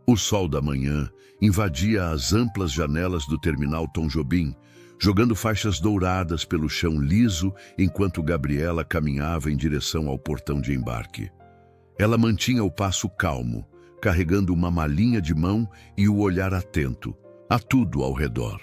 O sol da manhã invadia as amplas janelas do terminal Tom Jobim, jogando faixas douradas pelo chão liso enquanto Gabriela caminhava em direção ao portão de embarque. Ela mantinha o passo calmo, carregando uma malinha de mão e o olhar atento a tudo ao redor.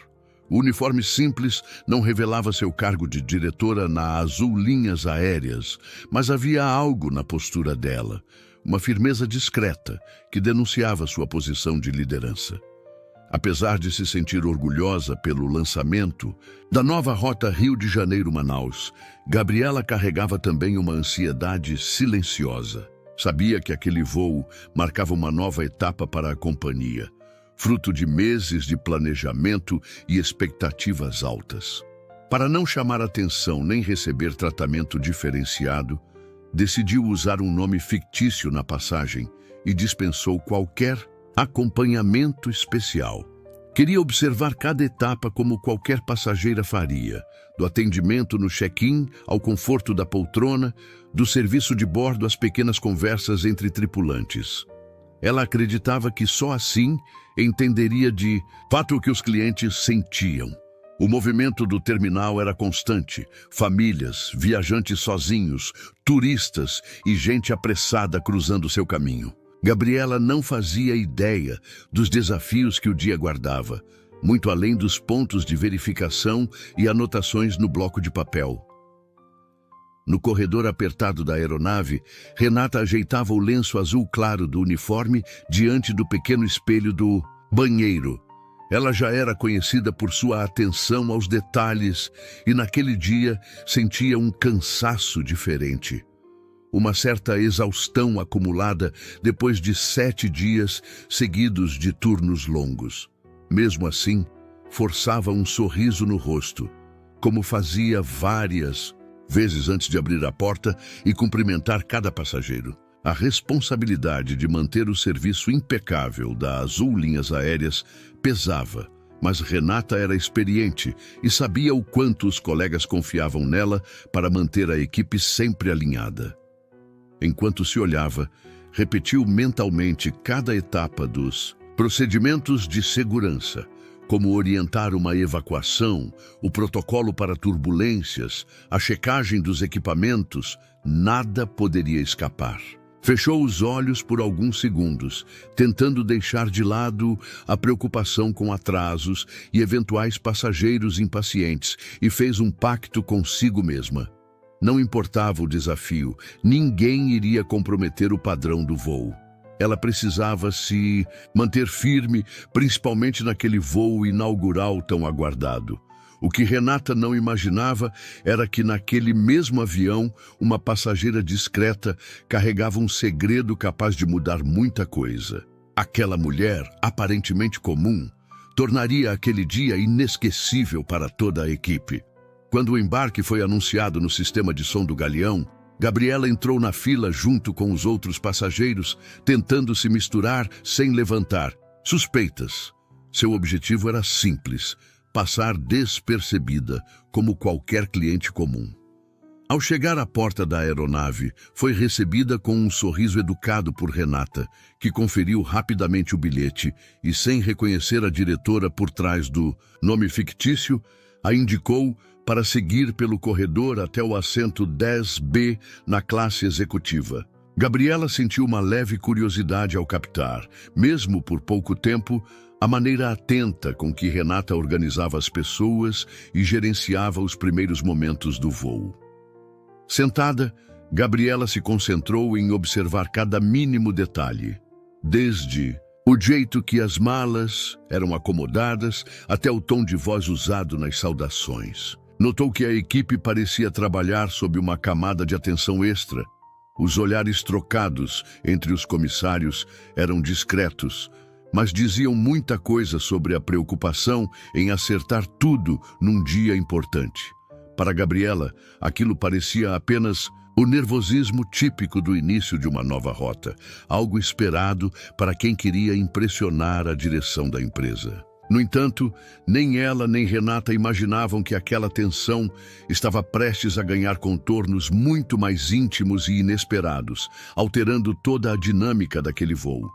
O uniforme simples não revelava seu cargo de diretora na Azul Linhas Aéreas, mas havia algo na postura dela, uma firmeza discreta que denunciava sua posição de liderança. Apesar de se sentir orgulhosa pelo lançamento da nova rota Rio de Janeiro-Manaus, Gabriela carregava também uma ansiedade silenciosa. Sabia que aquele voo marcava uma nova etapa para a companhia, fruto de meses de planejamento e expectativas altas. Para não chamar atenção nem receber tratamento diferenciado, decidiu usar um nome fictício na passagem e dispensou qualquer acompanhamento especial. Queria observar cada etapa como qualquer passageira faria, do atendimento no check-in ao conforto da poltrona, do serviço de bordo às pequenas conversas entre tripulantes. Ela acreditava que só assim entenderia de fato o que os clientes sentiam. O movimento do terminal era constante, famílias, viajantes sozinhos, turistas e gente apressada cruzando seu caminho. Gabriela não fazia ideia dos desafios que o dia guardava, muito além dos pontos de verificação e anotações no bloco de papel. No corredor apertado da aeronave, Renata ajeitava o lenço azul claro do uniforme diante do pequeno espelho do banheiro. Ela já era conhecida por sua atenção aos detalhes e naquele dia sentia um cansaço diferente. Uma certa exaustão acumulada depois de 7 dias seguidos de turnos longos. Mesmo assim, forçava um sorriso no rosto, como fazia várias vezes antes de abrir a porta e cumprimentar cada passageiro. A responsabilidade de manter o serviço impecável da Azul Linhas Aéreas pesava, mas Renata era experiente e sabia o quanto os colegas confiavam nela para manter a equipe sempre alinhada. Enquanto se olhava, repetiu mentalmente cada etapa dos procedimentos de segurança, como orientar uma evacuação, o protocolo para turbulências, a checagem dos equipamentos. Nada poderia escapar. Fechou os olhos por alguns segundos, tentando deixar de lado a preocupação com atrasos e eventuais passageiros impacientes, e fez um pacto consigo mesma. Não importava o desafio, ninguém iria comprometer o padrão do voo. Ela precisava se manter firme, principalmente naquele voo inaugural tão aguardado. O que Renata não imaginava era que naquele mesmo avião, uma passageira discreta carregava um segredo capaz de mudar muita coisa. Aquela mulher, aparentemente comum, tornaria aquele dia inesquecível para toda a equipe. Quando o embarque foi anunciado no sistema de som do galeão, Gabriela entrou na fila junto com os outros passageiros, tentando se misturar sem levantar suspeitas. Seu objetivo era simples: passar despercebida, como qualquer cliente comum. Ao chegar à porta da aeronave, foi recebida com um sorriso educado por Renata, que conferiu rapidamente o bilhete e, sem reconhecer a diretora por trás do nome fictício, a indicou para seguir pelo corredor até o assento 10B na classe executiva. Gabriela sentiu uma leve curiosidade ao captar, mesmo por pouco tempo, a maneira atenta com que Renata organizava as pessoas e gerenciava os primeiros momentos do voo. Sentada, Gabriela se concentrou em observar cada mínimo detalhe, desde o jeito que as malas eram acomodadas até o tom de voz usado nas saudações. Notou que a equipe parecia trabalhar sob uma camada de atenção extra. Os olhares trocados entre os comissários eram discretos, mas diziam muita coisa sobre a preocupação em acertar tudo num dia importante. Para Gabriela, aquilo parecia apenas o nervosismo típico do início de uma nova rota, algo esperado para quem queria impressionar a direção da empresa. No entanto, nem ela nem Renata imaginavam que aquela tensão estava prestes a ganhar contornos muito mais íntimos e inesperados, alterando toda a dinâmica daquele voo.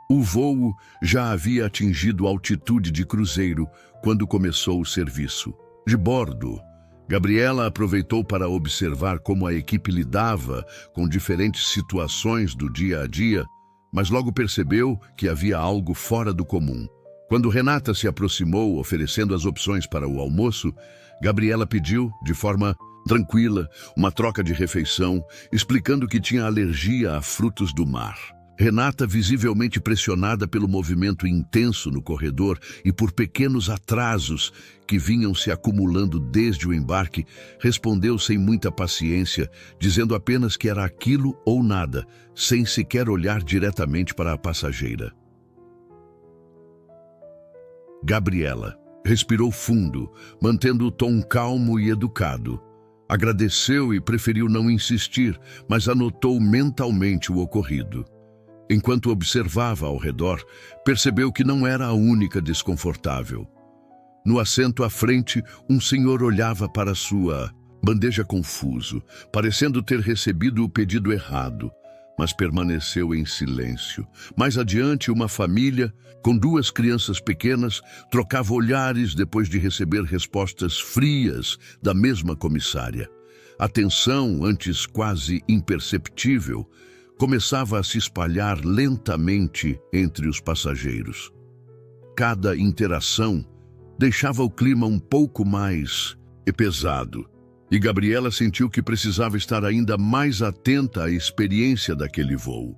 O voo já havia atingido altitude de cruzeiro quando começou o serviço. De bordo, Gabriela aproveitou para observar como a equipe lidava com diferentes situações do dia a dia, mas logo percebeu que havia algo fora do comum. Quando Renata se aproximou, oferecendo as opções para o almoço, Gabriela pediu, de forma tranquila, uma troca de refeição, explicando que tinha alergia a frutos do mar. Renata, visivelmente pressionada pelo movimento intenso no corredor e por pequenos atrasos que vinham se acumulando desde o embarque, respondeu sem muita paciência, dizendo apenas que era aquilo ou nada, sem sequer olhar diretamente para a passageira. Gabriela respirou fundo, mantendo o tom calmo e educado. Agradeceu e preferiu não insistir, mas anotou mentalmente o ocorrido. Enquanto observava ao redor, percebeu que não era a única desconfortável. No assento à frente, um senhor olhava para sua bandeja confuso, parecendo ter recebido o pedido errado, mas permaneceu em silêncio. Mais adiante, uma família, com 2 crianças pequenas, trocava olhares depois de receber respostas frias da mesma comissária. A tensão, antes quase imperceptível, começava a se espalhar lentamente entre os passageiros. Cada interação deixava o clima um pouco mais pesado, e Gabriela sentiu que precisava estar ainda mais atenta à experiência daquele voo.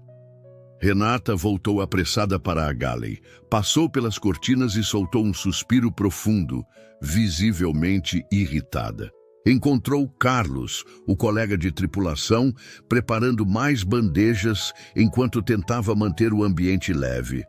Renata voltou apressada para a galley, passou pelas cortinas e soltou um suspiro profundo, visivelmente irritada. Encontrou Carlos, o colega de tripulação, preparando mais bandejas enquanto tentava manter o ambiente leve.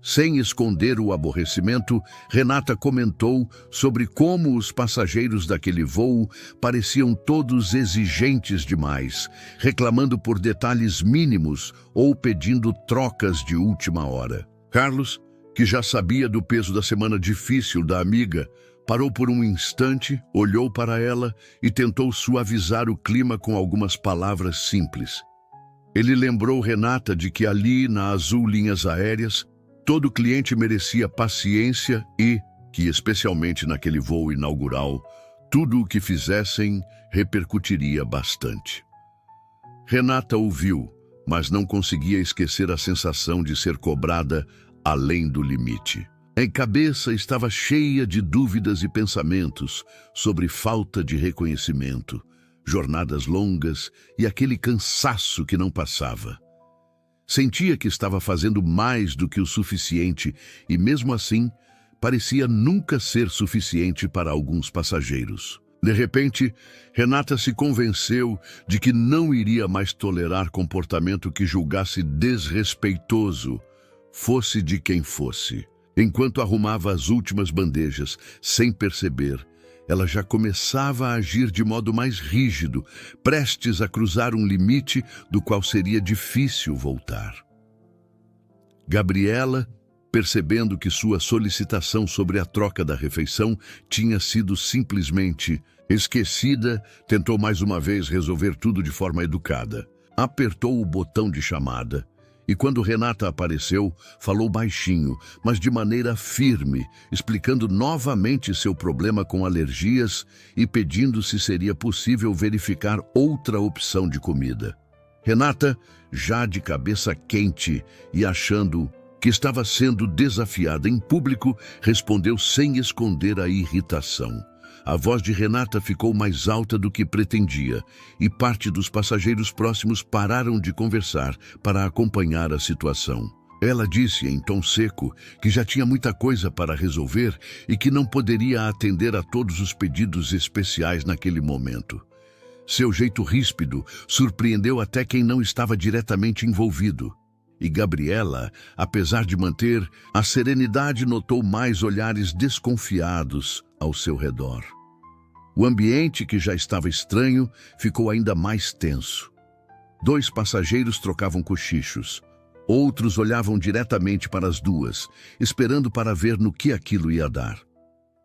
Sem esconder o aborrecimento, Renata comentou sobre como os passageiros daquele voo pareciam todos exigentes demais, reclamando por detalhes mínimos ou pedindo trocas de última hora. Carlos, que já sabia do peso da semana difícil da amiga, parou por um instante, olhou para ela e tentou suavizar o clima com algumas palavras simples. Ele lembrou Renata de que ali, na Azul Linhas Aéreas, todo cliente merecia paciência e que, especialmente naquele voo inaugural, tudo o que fizessem repercutiria bastante. Renata ouviu, mas não conseguia esquecer a sensação de ser cobrada além do limite. A cabeça estava cheia de dúvidas e pensamentos sobre falta de reconhecimento, jornadas longas e aquele cansaço que não passava. Sentia que estava fazendo mais do que o suficiente e, mesmo assim, parecia nunca ser suficiente para alguns passageiros. De repente, Renata se convenceu de que não iria mais tolerar comportamento que julgasse desrespeitoso, fosse de quem fosse. Enquanto arrumava as últimas bandejas, sem perceber, ela já começava a agir de modo mais rígido, prestes a cruzar um limite do qual seria difícil voltar. Gabriela, percebendo que sua solicitação sobre a troca da refeição tinha sido simplesmente esquecida, tentou mais uma vez resolver tudo de forma educada. Apertou o botão de chamada. E quando Renata apareceu, falou baixinho, mas de maneira firme, explicando novamente seu problema com alergias e pedindo se seria possível verificar outra opção de comida. Renata, já de cabeça quente e achando que estava sendo desafiada em público, respondeu sem esconder a irritação. A voz de Renata ficou mais alta do que pretendia, e parte dos passageiros próximos pararam de conversar para acompanhar a situação. Ela disse em tom seco que já tinha muita coisa para resolver e que não poderia atender a todos os pedidos especiais naquele momento. Seu jeito ríspido surpreendeu até quem não estava diretamente envolvido. E Gabriela, apesar de manter a serenidade, notou mais olhares desconfiados ao seu redor. O ambiente, que já estava estranho, ficou ainda mais tenso. 2 passageiros trocavam cochichos. Outros olhavam diretamente para as duas, esperando para ver no que aquilo ia dar.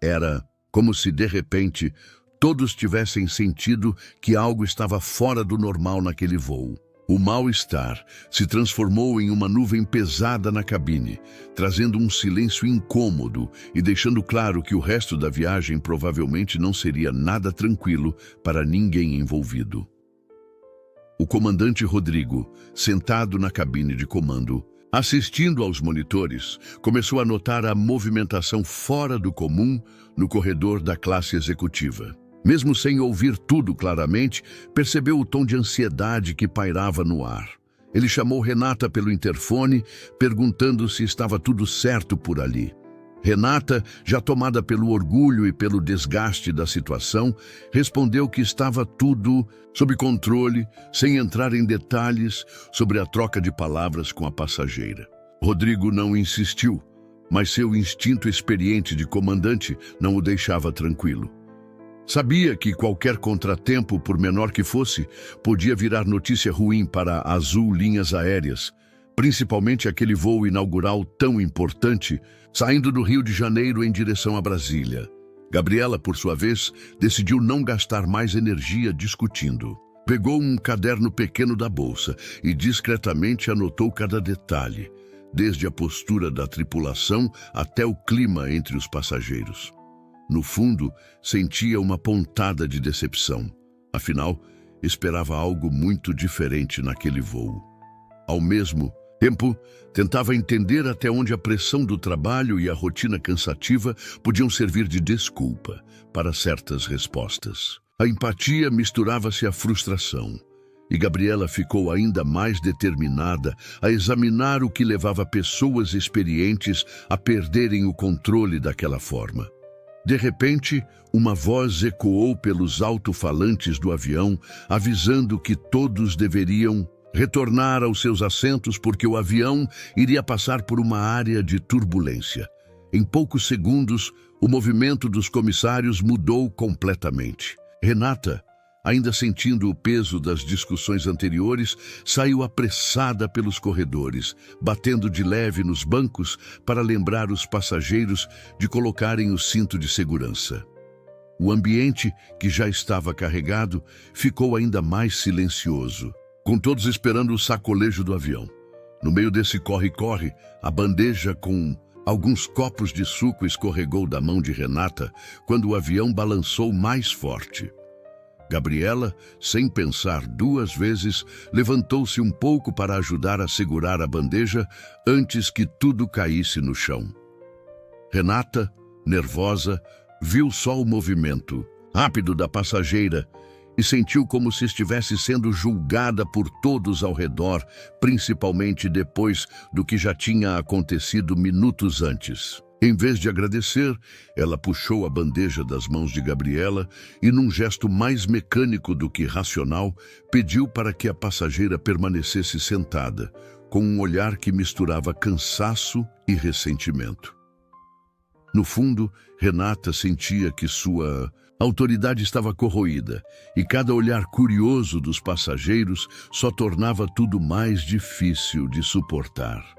Era como se, de repente, todos tivessem sentido que algo estava fora do normal naquele voo. O mal-estar se transformou em uma nuvem pesada na cabine, trazendo um silêncio incômodo e deixando claro que o resto da viagem provavelmente não seria nada tranquilo para ninguém envolvido. O comandante Rodrigo, sentado na cabine de comando, assistindo aos monitores, começou a notar a movimentação fora do comum no corredor da classe executiva. Mesmo sem ouvir tudo claramente, percebeu o tom de ansiedade que pairava no ar. Ele chamou Renata pelo interfone, perguntando se estava tudo certo por ali. Renata, já tomada pelo orgulho e pelo desgaste da situação, respondeu que estava tudo sob controle, sem entrar em detalhes sobre a troca de palavras com a passageira. Rodrigo não insistiu, mas seu instinto experiente de comandante não o deixava tranquilo. Sabia que qualquer contratempo, por menor que fosse, podia virar notícia ruim para a Azul Linhas Aéreas, principalmente aquele voo inaugural tão importante, saindo do Rio de Janeiro em direção a Brasília. Gabriela, por sua vez, decidiu não gastar mais energia discutindo. Pegou um caderno pequeno da bolsa e discretamente anotou cada detalhe, desde a postura da tripulação até o clima entre os passageiros. No fundo, sentia uma pontada de decepção. Afinal, esperava algo muito diferente naquele voo. Ao mesmo tempo, tentava entender até onde a pressão do trabalho e a rotina cansativa podiam servir de desculpa para certas respostas. A empatia misturava-se à frustração, e Gabriela ficou ainda mais determinada a examinar o que levava pessoas experientes a perderem o controle daquela forma. De repente, uma voz ecoou pelos alto-falantes do avião, avisando que todos deveriam retornar aos seus assentos porque o avião iria passar por uma área de turbulência. Em poucos segundos, o movimento dos comissários mudou completamente. Renata, ainda sentindo o peso das discussões anteriores, saiu apressada pelos corredores, batendo de leve nos bancos para lembrar os passageiros de colocarem o cinto de segurança. O ambiente, que já estava carregado, ficou ainda mais silencioso, com todos esperando o sacolejo do avião. No meio desse corre-corre, a bandeja com alguns copos de suco escorregou da mão de Renata quando o avião balançou mais forte. Gabriela, sem pensar duas vezes, levantou-se um pouco para ajudar a segurar a bandeja antes que tudo caísse no chão. Renata, nervosa, viu só o movimento rápido da passageira e sentiu como se estivesse sendo julgada por todos ao redor, principalmente depois do que já tinha acontecido minutos antes. Em vez de agradecer, ela puxou a bandeja das mãos de Gabriela e, num gesto mais mecânico do que racional, pediu para que a passageira permanecesse sentada, com um olhar que misturava cansaço e ressentimento. No fundo, Renata sentia que sua autoridade estava corroída, e cada olhar curioso dos passageiros só tornava tudo mais difícil de suportar.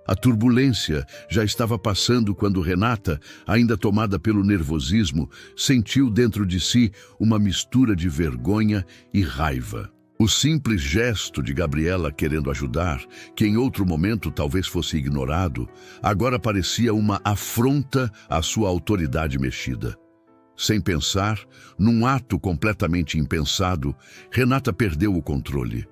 A turbulência já estava passando quando Renata, ainda tomada pelo nervosismo, sentiu dentro de si uma mistura de vergonha e raiva. O simples gesto de Gabriela querendo ajudar, que em outro momento talvez fosse ignorado, agora parecia uma afronta à sua autoridade mexida. Sem pensar, num ato completamente impensado, Renata perdeu o controle.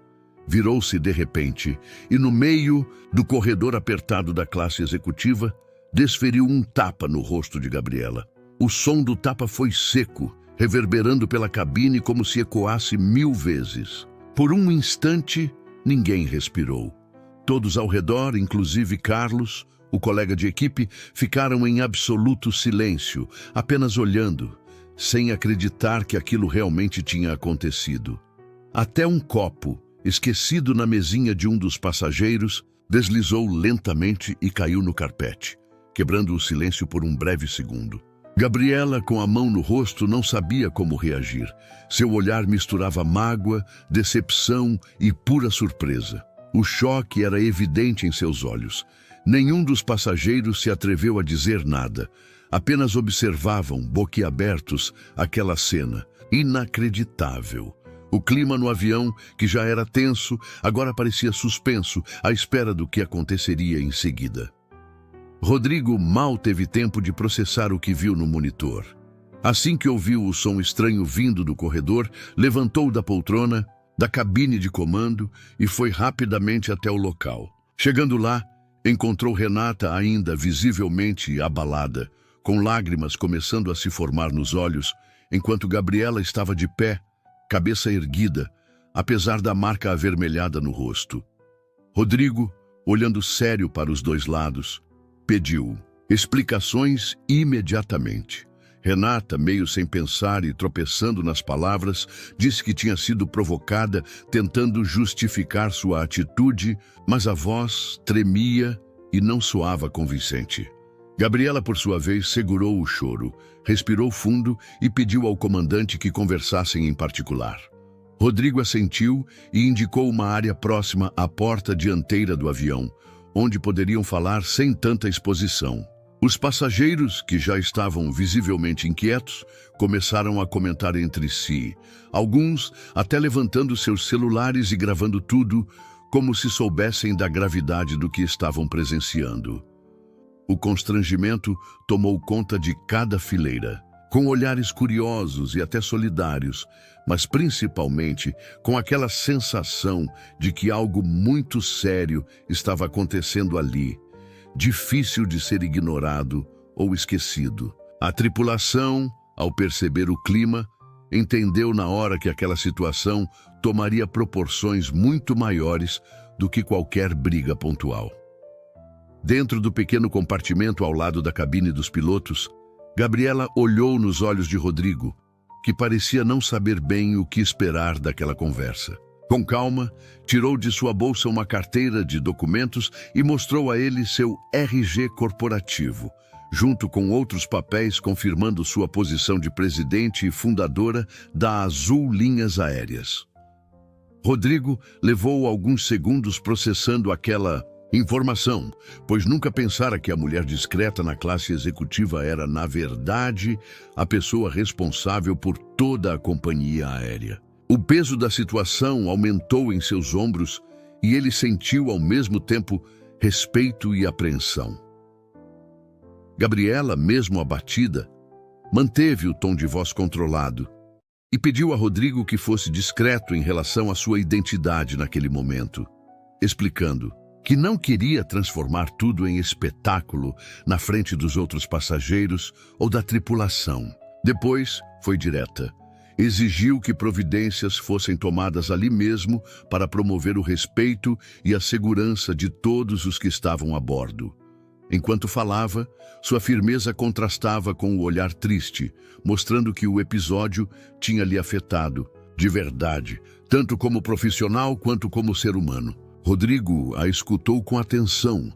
Virou-se de repente e, no meio do corredor apertado da classe executiva, desferiu um tapa no rosto de Gabriela. O som do tapa foi seco, reverberando pela cabine como se ecoasse 1000 vezes. Por um instante, ninguém respirou. Todos ao redor, inclusive Carlos, o colega de equipe, ficaram em absoluto silêncio, apenas olhando, sem acreditar que aquilo realmente tinha acontecido. Até um copo, esquecido na mesinha de um dos passageiros, deslizou lentamente e caiu no carpete, quebrando o silêncio por um breve segundo. Gabriela, com a mão no rosto, não sabia como reagir. Seu olhar misturava mágoa, decepção e pura surpresa. O choque era evidente em seus olhos. Nenhum dos passageiros se atreveu a dizer nada. Apenas observavam, boquiabertos, aquela cena inacreditável. O clima no avião, que já era tenso, agora parecia suspenso, à espera do que aconteceria em seguida. Rodrigo mal teve tempo de processar o que viu no monitor. Assim que ouviu o som estranho vindo do corredor, levantou da poltrona, da cabine de comando e foi rapidamente até o local. Chegando lá, encontrou Renata ainda visivelmente abalada, com lágrimas começando a se formar nos olhos, enquanto Gabriela estava de pé, cabeça erguida, apesar da marca avermelhada no rosto. Rodrigo, olhando sério para os dois lados, pediu explicações imediatamente. Renata, meio sem pensar e tropeçando nas palavras, disse que tinha sido provocada, tentando justificar sua atitude, mas a voz tremia e não soava convincente. Gabriela, por sua vez, segurou o choro, respirou fundo e pediu ao comandante que conversassem em particular. Rodrigo assentiu e indicou uma área próxima à porta dianteira do avião, onde poderiam falar sem tanta exposição. Os passageiros, que já estavam visivelmente inquietos, começaram a comentar entre si, alguns até levantando seus celulares e gravando tudo, como se soubessem da gravidade do que estavam presenciando. O constrangimento tomou conta de cada fileira, com olhares curiosos e até solidários, mas principalmente com aquela sensação de que algo muito sério estava acontecendo ali, difícil de ser ignorado ou esquecido. A tripulação, ao perceber o clima, entendeu na hora que aquela situação tomaria proporções muito maiores do que qualquer briga pontual. Dentro do pequeno compartimento ao lado da cabine dos pilotos, Gabriela olhou nos olhos de Rodrigo, que parecia não saber bem o que esperar daquela conversa. Com calma, tirou de sua bolsa uma carteira de documentos e mostrou a ele seu RG corporativo, junto com outros papéis confirmando sua posição de presidente e fundadora da Azul Linhas Aéreas. Rodrigo levou alguns segundos processando aquela informação, pois nunca pensara que a mulher discreta na classe executiva era, na verdade, a pessoa responsável por toda a companhia aérea. O peso da situação aumentou em seus ombros e ele sentiu ao mesmo tempo respeito e apreensão. Gabriela, mesmo abatida, manteve o tom de voz controlado e pediu a Rodrigo que fosse discreto em relação à sua identidade naquele momento, explicando que não queria transformar tudo em espetáculo na frente dos outros passageiros ou da tripulação. Depois, foi direta. Exigiu que providências fossem tomadas ali mesmo para promover o respeito e a segurança de todos os que estavam a bordo. Enquanto falava, sua firmeza contrastava com o olhar triste, mostrando que o episódio tinha lhe afetado, de verdade, tanto como profissional quanto como ser humano. Rodrigo a escutou com atenção,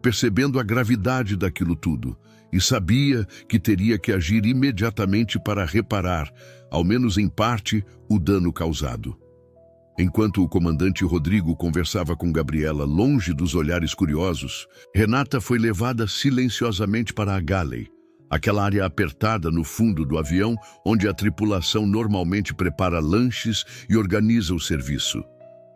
percebendo a gravidade daquilo tudo, e sabia que teria que agir imediatamente para reparar, ao menos em parte, o dano causado. Enquanto o comandante Rodrigo conversava com Gabriela longe dos olhares curiosos, Renata foi levada silenciosamente para a galley, aquela área apertada no fundo do avião onde a tripulação normalmente prepara lanches e organiza o serviço.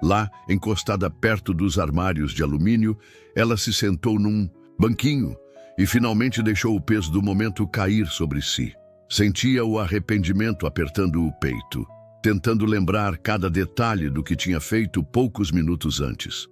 Lá, encostada perto dos armários de alumínio, ela se sentou num banquinho e finalmente deixou o peso do momento cair sobre si. Sentia o arrependimento apertando o peito, tentando lembrar cada detalhe do que tinha feito poucos minutos antes.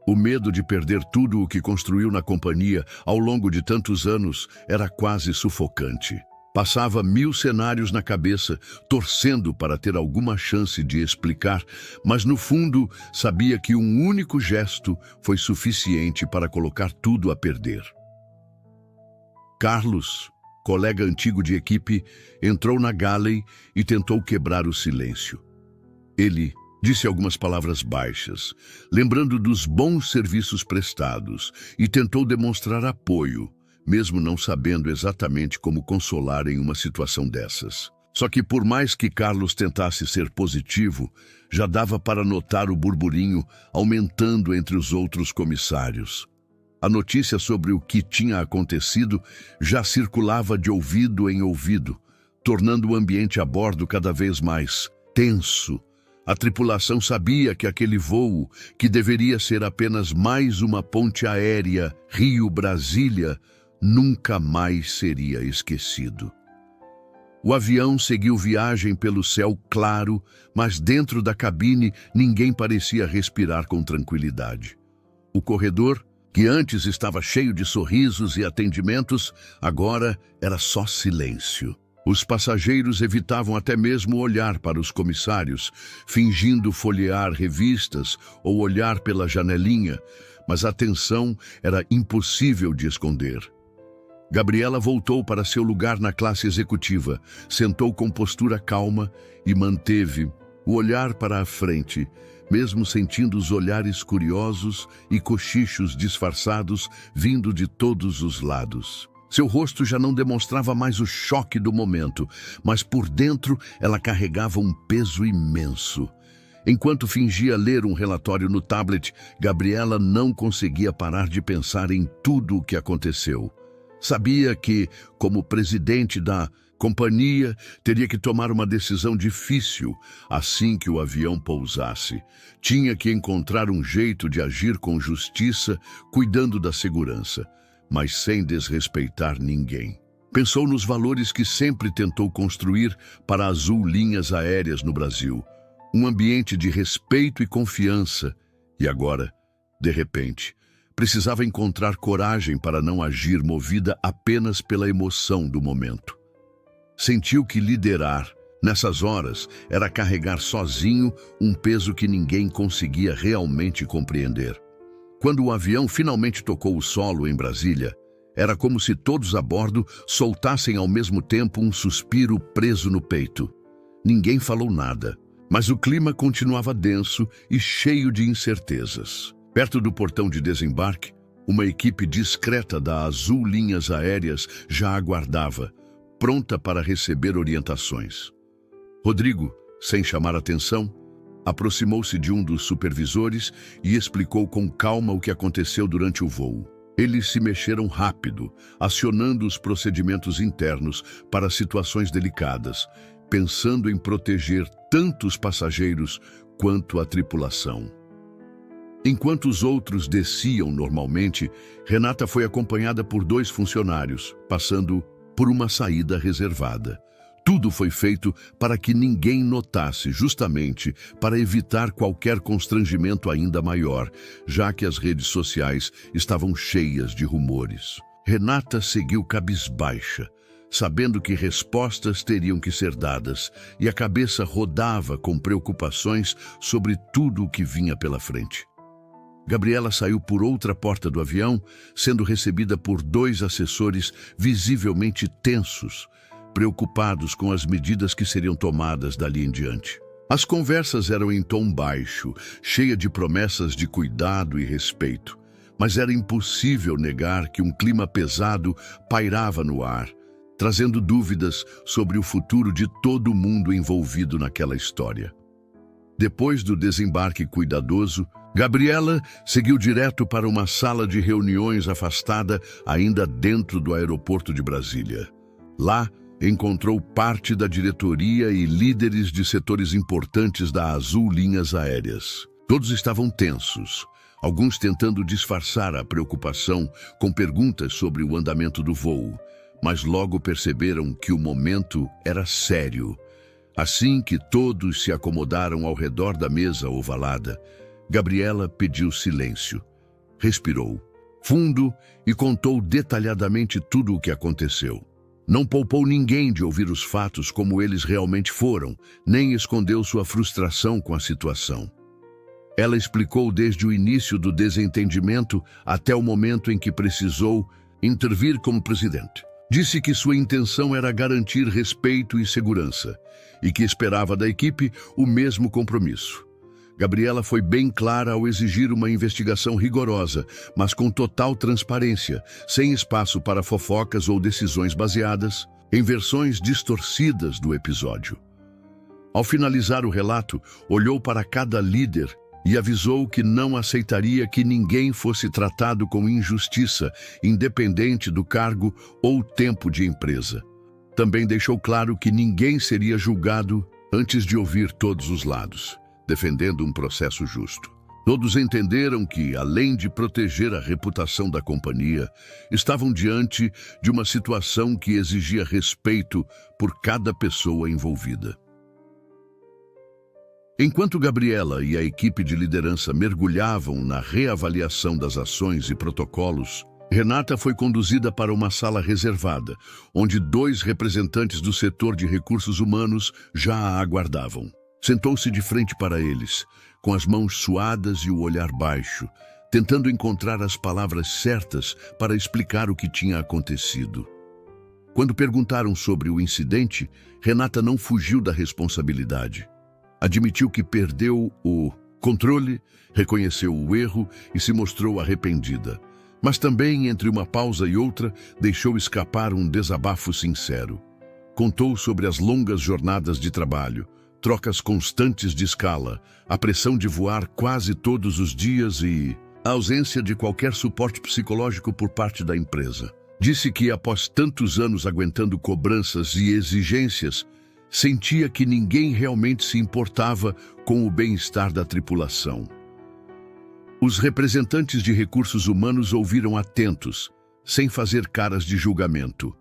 O medo de perder tudo o que construiu na companhia ao longo de tantos anos era quase sufocante. Passava 1000 cenários na cabeça, torcendo para ter alguma chance de explicar, mas no fundo sabia que um único gesto foi suficiente para colocar tudo a perder. Carlos, colega antigo de equipe, entrou na galley e tentou quebrar o silêncio. Ele disse algumas palavras baixas, lembrando dos bons serviços prestados, e tentou demonstrar apoio, mesmo não sabendo exatamente como consolar em uma situação dessas. Só que por mais que Carlos tentasse ser positivo, já dava para notar o burburinho aumentando entre os outros comissários. A notícia sobre o que tinha acontecido já circulava de ouvido em ouvido, tornando o ambiente a bordo cada vez mais tenso, A tripulação sabia que aquele voo, que deveria ser apenas mais uma ponte aérea Rio-Brasília, nunca mais seria esquecido. O avião seguiu viagem pelo céu claro, mas dentro da cabine ninguém parecia respirar com tranquilidade. O corredor, que antes estava cheio de sorrisos e atendimentos, agora era só silêncio. Os passageiros evitavam até mesmo olhar para os comissários, fingindo folhear revistas ou olhar pela janelinha, mas a tensão era impossível de esconder. Gabriela voltou para seu lugar na classe executiva, sentou com postura calma e manteve o olhar para a frente, mesmo sentindo os olhares curiosos e cochichos disfarçados vindo de todos os lados. Seu rosto já não demonstrava mais o choque do momento, mas por dentro ela carregava um peso imenso. Enquanto fingia ler um relatório no tablet, Gabriela não conseguia parar de pensar em tudo o que aconteceu. Sabia que, como presidente da companhia, teria que tomar uma decisão difícil assim que o avião pousasse. Tinha que encontrar um jeito de agir com justiça, cuidando da segurança, mas sem desrespeitar ninguém. Pensou nos valores que sempre tentou construir para a Azul Linhas Aéreas no Brasil. Um ambiente de respeito e confiança. E agora, de repente, precisava encontrar coragem para não agir movida apenas pela emoção do momento. Sentiu que liderar, nessas horas, era carregar sozinho um peso que ninguém conseguia realmente compreender. Quando o avião finalmente tocou o solo em Brasília, era como se todos a bordo soltassem ao mesmo tempo um suspiro preso no peito. Ninguém falou nada, mas o clima continuava denso e cheio de incertezas. Perto do portão de desembarque, uma equipe discreta da Azul Linhas Aéreas já aguardava, pronta para receber orientações. Rodrigo, sem chamar atenção, aproximou-se de um dos supervisores e explicou com calma o que aconteceu durante o voo. Eles se mexeram rápido, acionando os procedimentos internos para situações delicadas, pensando em proteger tanto os passageiros quanto a tripulação. Enquanto os outros desciam normalmente, Renata foi acompanhada por 2 funcionários, passando por uma saída reservada. Tudo foi feito para que ninguém notasse, justamente para evitar qualquer constrangimento ainda maior, já que as redes sociais estavam cheias de rumores. Renata seguiu cabisbaixa, sabendo que respostas teriam que ser dadas, e a cabeça rodava com preocupações sobre tudo o que vinha pela frente. Gabriela saiu por outra porta do avião, sendo recebida por 2 assessores visivelmente tensos, preocupados com as medidas que seriam tomadas dali em diante. As conversas eram em tom baixo, cheia de promessas de cuidado e respeito, mas era impossível negar que um clima pesado pairava no ar, trazendo dúvidas sobre o futuro de todo mundo envolvido naquela história. Depois do desembarque cuidadoso, Gabriela seguiu direto para uma sala de reuniões afastada, ainda dentro do aeroporto de Brasília. Lá, encontrou parte da diretoria e líderes de setores importantes da Azul Linhas Aéreas. Todos estavam tensos, alguns tentando disfarçar a preocupação com perguntas sobre o andamento do voo, mas logo perceberam que o momento era sério. Assim que todos se acomodaram ao redor da mesa ovalada, Gabriela pediu silêncio, respirou fundo e contou detalhadamente tudo o que aconteceu. Não poupou ninguém de ouvir os fatos como eles realmente foram, nem escondeu sua frustração com a situação. Ela explicou desde o início do desentendimento até o momento em que precisou intervir como presidente. Disse que sua intenção era garantir respeito e segurança, e que esperava da equipe o mesmo compromisso. Gabriela foi bem clara ao exigir uma investigação rigorosa, mas com total transparência, sem espaço para fofocas ou decisões baseadas em versões distorcidas do episódio. Ao finalizar o relato, olhou para cada líder e avisou que não aceitaria que ninguém fosse tratado com injustiça, independente do cargo ou tempo de empresa. Também deixou claro que ninguém seria julgado antes de ouvir todos os lados. defendendo um processo justo. Todos entenderam que, além de proteger a reputação da companhia, estavam diante de uma situação que exigia respeito por cada pessoa envolvida. Enquanto Gabriela e a equipe de liderança mergulhavam na reavaliação das ações e protocolos, Renata foi conduzida para uma sala reservada, onde 2 representantes do setor de recursos humanos já a aguardavam. Sentou-se de frente para eles, com as mãos suadas e o olhar baixo, tentando encontrar as palavras certas para explicar o que tinha acontecido. Quando perguntaram sobre o incidente, Renata não fugiu da responsabilidade. Admitiu que perdeu o controle, reconheceu o erro e se mostrou arrependida. Mas também, entre uma pausa e outra, deixou escapar um desabafo sincero. Contou sobre as longas jornadas de trabalho, trocas constantes de escala, a pressão de voar quase todos os dias e a ausência de qualquer suporte psicológico por parte da empresa. Disse que, após tantos anos aguentando cobranças e exigências, sentia que ninguém realmente se importava com o bem-estar da tripulação. Os representantes de recursos humanos ouviram atentos, sem fazer caras de julgamento.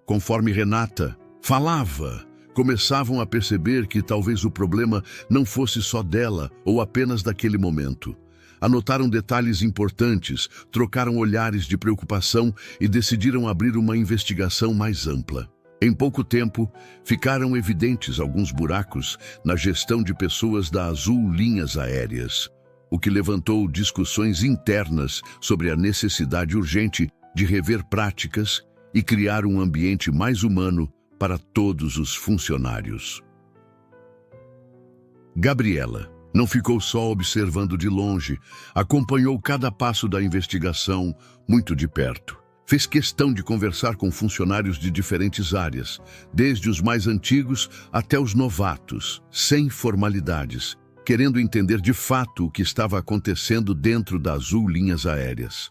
Conforme Renata falava, começavam a perceber que talvez o problema não fosse só dela ou apenas daquele momento. Anotaram detalhes importantes, trocaram olhares de preocupação e decidiram abrir uma investigação mais ampla. Em pouco tempo, ficaram evidentes alguns buracos na gestão de pessoas da Azul Linhas Aéreas, o que levantou discussões internas sobre a necessidade urgente de rever práticas e criar um ambiente mais humano para todos os funcionários. Gabriela não ficou só observando de longe, acompanhou cada passo da investigação muito de perto. Fez questão de conversar com funcionários de diferentes áreas, desde os mais antigos até os novatos, sem formalidades, querendo entender de fato o que estava acontecendo dentro da Azul Linhas Aéreas.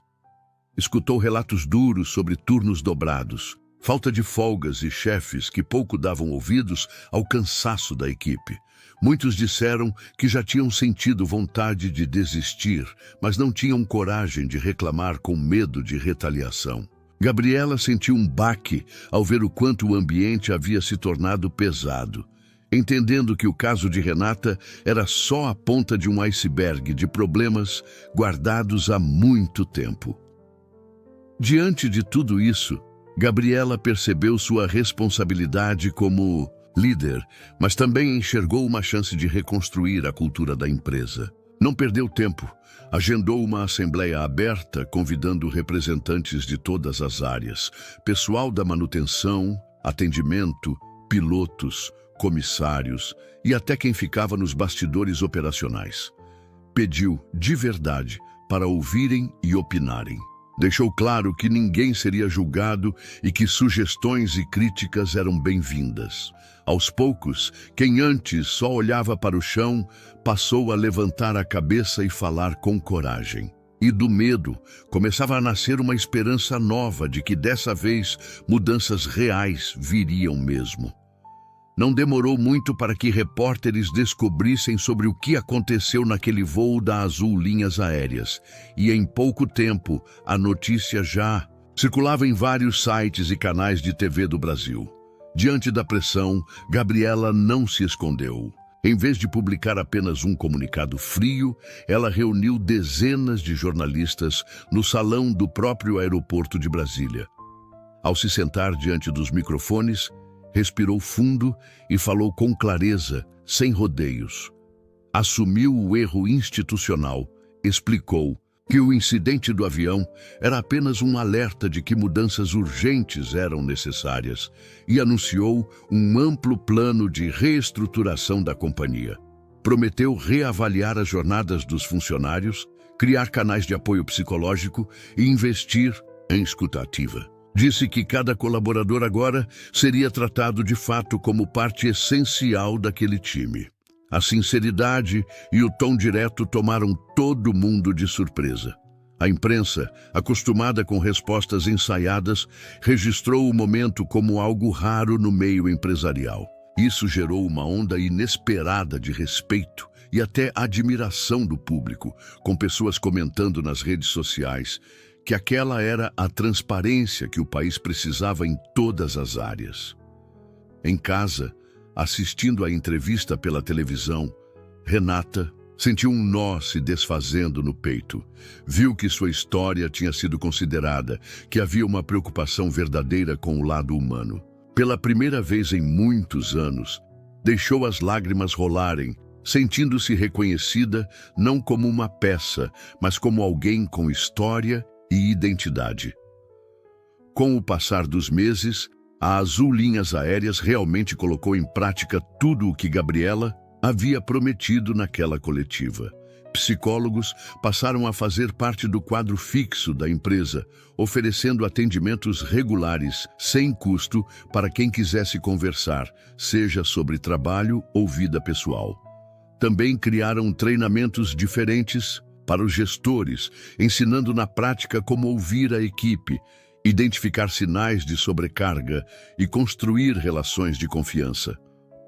Escutou relatos duros sobre turnos dobrados, falta de folgas e chefes que pouco davam ouvidos ao cansaço da equipe. Muitos disseram que já tinham sentido vontade de desistir, mas não tinham coragem de reclamar com medo de retaliação. Gabriela sentiu um baque ao ver o quanto o ambiente havia se tornado pesado, entendendo que o caso de Renata era só a ponta de um iceberg de problemas guardados há muito tempo. Diante de tudo isso, Gabriela percebeu sua responsabilidade como líder, mas também enxergou uma chance de reconstruir a cultura da empresa. Não perdeu tempo, agendou uma assembleia aberta convidando representantes de todas as áreas, pessoal da manutenção, atendimento, pilotos, comissários e até quem ficava nos bastidores operacionais. Pediu, de verdade, para ouvirem e opinarem. Deixou claro que ninguém seria julgado e que sugestões e críticas eram bem-vindas. Aos poucos, quem antes só olhava para o chão, passou a levantar a cabeça e falar com coragem. E do medo, começava a nascer uma esperança nova de que dessa vez mudanças reais viriam mesmo. Não demorou muito para que repórteres descobrissem sobre o que aconteceu naquele voo da Azul Linhas Aéreas, e em pouco tempo a notícia já circulava em vários sites e canais de TV do Brasil. Diante da pressão, Gabriela não se escondeu. Em vez de publicar apenas um comunicado frio, ela reuniu dezenas de jornalistas no salão do próprio aeroporto de Brasília. Ao se sentar diante dos microfones, respirou fundo e falou com clareza, sem rodeios. Assumiu o erro institucional, explicou que o incidente do avião era apenas um alerta de que mudanças urgentes eram necessárias e anunciou um amplo plano de reestruturação da companhia. Prometeu reavaliar as jornadas dos funcionários, criar canais de apoio psicológico e investir em escuta ativa. Disse que cada colaborador agora seria tratado de fato como parte essencial daquele time. A sinceridade e o tom direto tomaram todo mundo de surpresa. A imprensa, acostumada com respostas ensaiadas, registrou o momento como algo raro no meio empresarial. Isso gerou uma onda inesperada de respeito e até admiração do público, com pessoas comentando nas redes sociais que aquela era a transparência que o país precisava em todas as áreas. Em casa, assistindo à entrevista pela televisão, Renata sentiu um nó se desfazendo no peito. Viu que sua história tinha sido considerada, que havia uma preocupação verdadeira com o lado humano. Pela primeira vez em muitos anos, deixou as lágrimas rolarem, sentindo-se reconhecida não como uma peça, mas como alguém com história e identidade. Com o passar dos meses, a Azul Linhas Aéreas realmente colocou em prática tudo o que Gabriela havia prometido naquela coletiva. Psicólogos passaram a fazer parte do quadro fixo da empresa, oferecendo atendimentos regulares, sem custo, para quem quisesse conversar, seja sobre trabalho ou vida pessoal. Também criaram treinamentos diferentes para os gestores, ensinando na prática como ouvir a equipe, identificar sinais de sobrecarga e construir relações de confiança.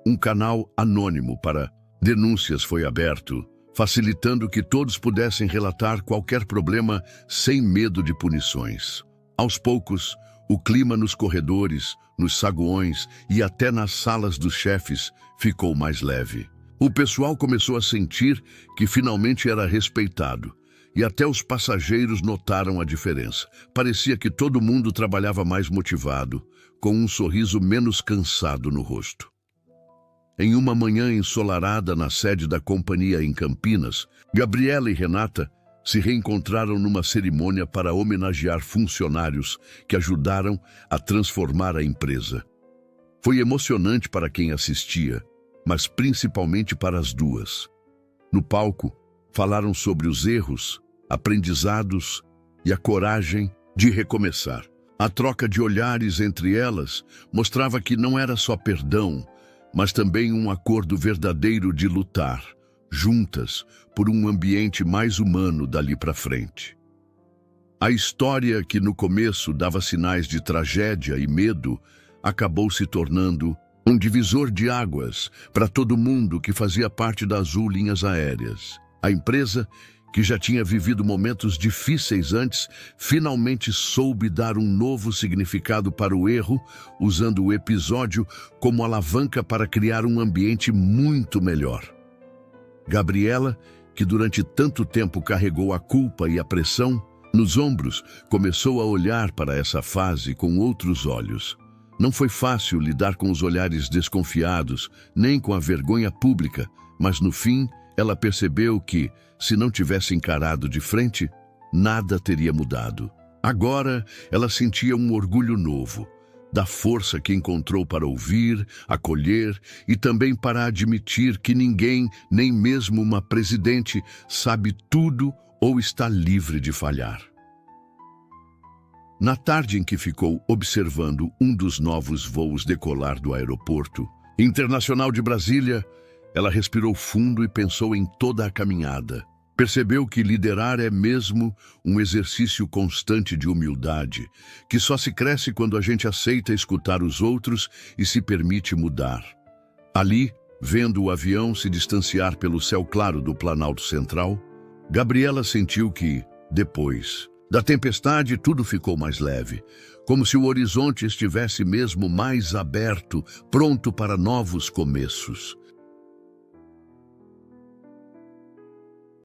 Um canal anônimo para denúncias foi aberto, facilitando que todos pudessem relatar qualquer problema sem medo de punições. Aos poucos, o clima nos corredores, nos saguões e até nas salas dos chefes ficou mais leve. O pessoal começou a sentir que finalmente era respeitado, e até os passageiros notaram a diferença. Parecia que todo mundo trabalhava mais motivado, com um sorriso menos cansado no rosto. Em uma manhã ensolarada na sede da companhia em Campinas, Gabriela e Renata se reencontraram numa cerimônia para homenagear funcionários que ajudaram a transformar a empresa. Foi emocionante para quem assistia, mas principalmente para as duas. No palco, falaram sobre os erros, aprendizados e a coragem de recomeçar. A troca de olhares entre elas mostrava que não era só perdão, mas também um acordo verdadeiro de lutar, juntas, por um ambiente mais humano dali para frente. A história que no começo dava sinais de tragédia e medo, acabou se tornando um divisor de águas para todo mundo que fazia parte da Azul Linhas Aéreas. A empresa, que já tinha vivido momentos difíceis antes, finalmente soube dar um novo significado para o erro, usando o episódio como alavanca para criar um ambiente muito melhor. Gabriela, que durante tanto tempo carregou a culpa e a pressão nos ombros, começou a olhar para essa fase com outros olhos. Não foi fácil lidar com os olhares desconfiados, nem com a vergonha pública, mas no fim ela percebeu que, se não tivesse encarado de frente, nada teria mudado. Agora, ela sentia um orgulho novo, da força que encontrou para ouvir, acolher e também para admitir que ninguém, nem mesmo uma presidente, sabe tudo ou está livre de falhar. Na tarde em que ficou observando um dos novos voos decolar do Aeroporto Internacional de Brasília, ela respirou fundo e pensou em toda a caminhada. Percebeu que liderar é mesmo um exercício constante de humildade, que só se cresce quando a gente aceita escutar os outros e se permite mudar. Ali, vendo o avião se distanciar pelo céu claro do Planalto Central, Gabriela sentiu que, depois da tempestade, tudo ficou mais leve, como se o horizonte estivesse mesmo mais aberto, pronto para novos começos.